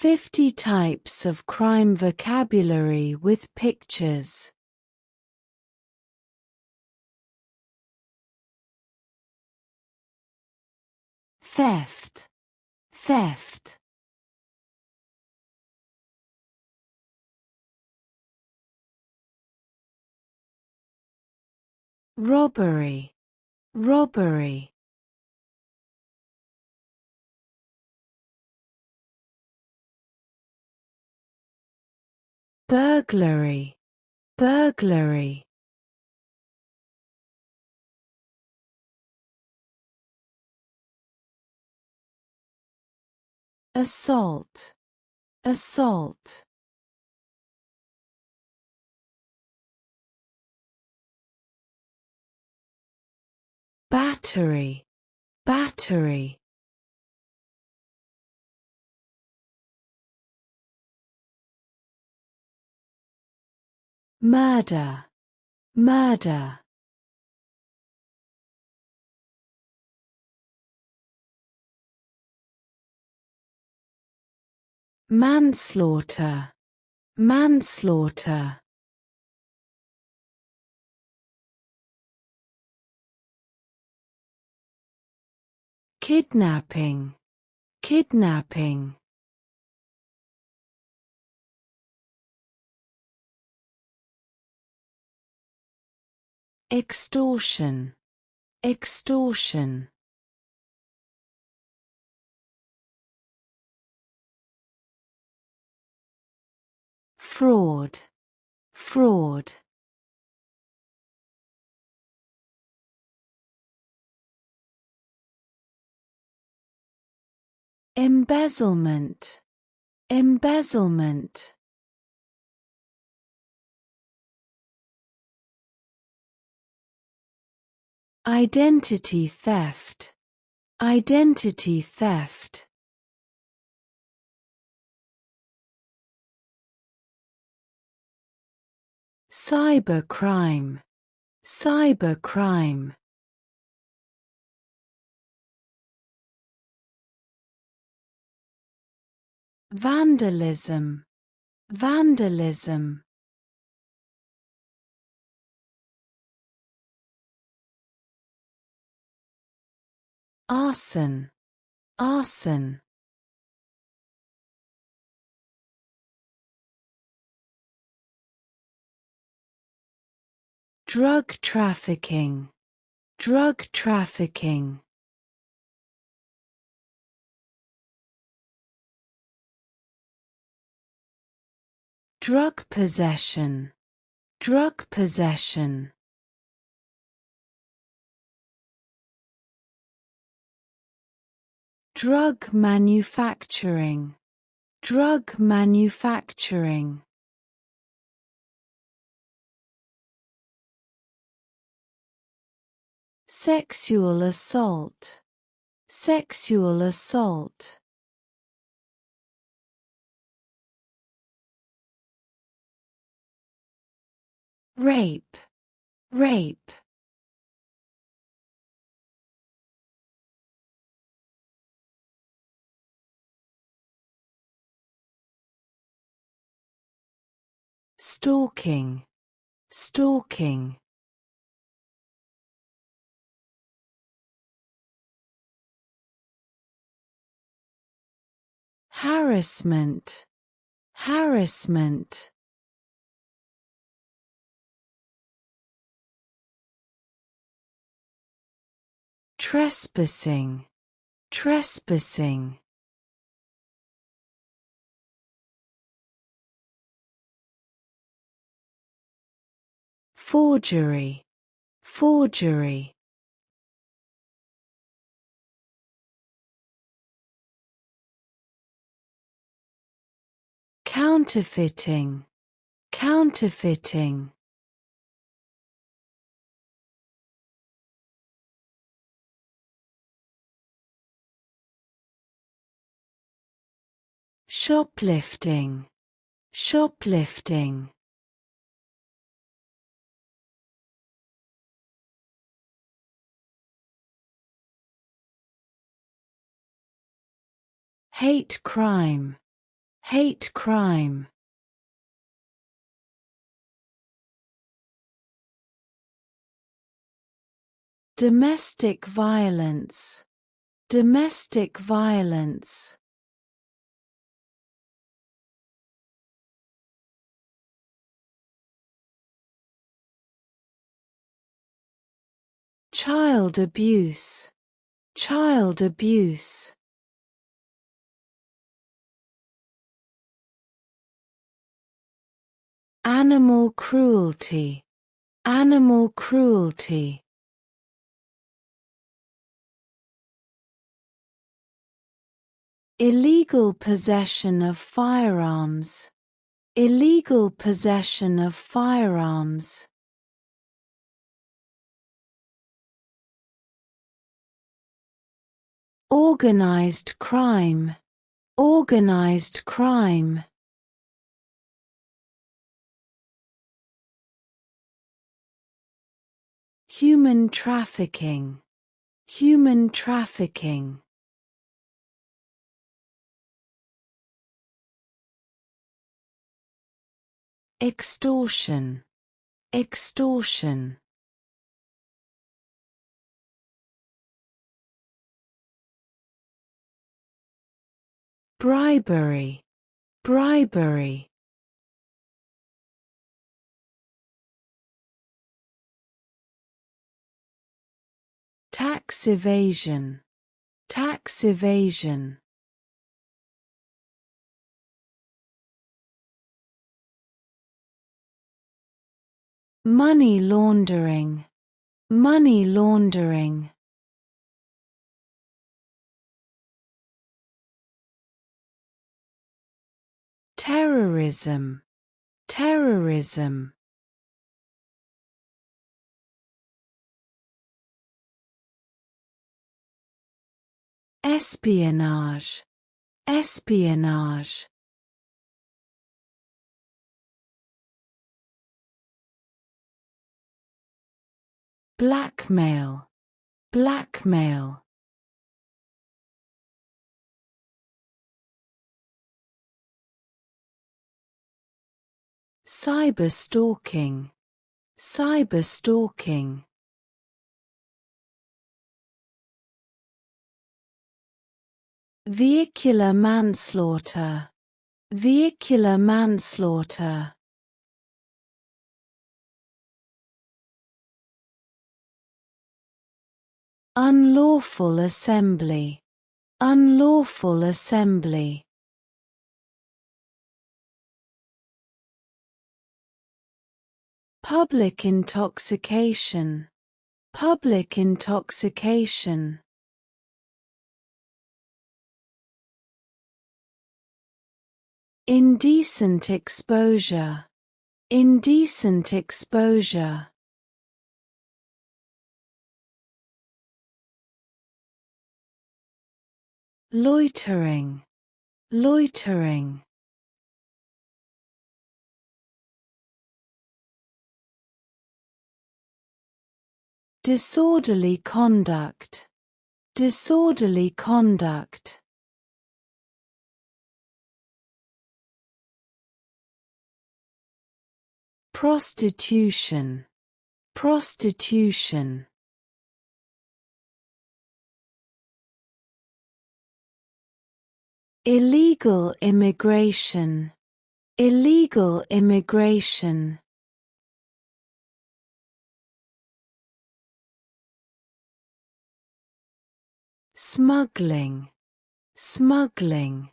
50 types of crime vocabulary with pictures. Theft, theft. Robbery, robbery. Burglary, burglary. Assault, assault. Battery, battery. Murder, murder. Manslaughter, manslaughter. Kidnapping, kidnapping. Extortion, extortion. Fraud, fraud. Embezzlement, embezzlement. Identity theft, identity theft. Cybercrime, cybercrime. Vandalism, vandalism. Arson, arson. Drug trafficking, drug trafficking. Drug possession, drug possession. Drug manufacturing, drug manufacturing. Sexual assault, sexual assault. Rape, rape. Stalking, stalking. Harassment, harassment. Trespassing, trespassing. Forgery, forgery. Counterfeiting, counterfeiting. Shoplifting, shoplifting. Hate crime, hate crime. Domestic violence, domestic violence. Child abuse, child abuse. Animal cruelty, animal cruelty. Illegal possession of firearms, illegal possession of firearms. Organized crime, organized crime. Human trafficking, human trafficking. Extortion, extortion. Bribery, bribery. Tax evasion, tax evasion. Money laundering, money laundering. Terrorism, terrorism. Espionage, espionage. Blackmail, blackmail. Cyberstalking, cyberstalking. Vehicular manslaughter, vehicular manslaughter. Unlawful assembly, unlawful assembly. Public intoxication, public intoxication. Indecent exposure, indecent exposure. Loitering, loitering. Disorderly conduct, disorderly conduct. Prostitution, prostitution. Illegal immigration, illegal immigration. Smuggling, smuggling.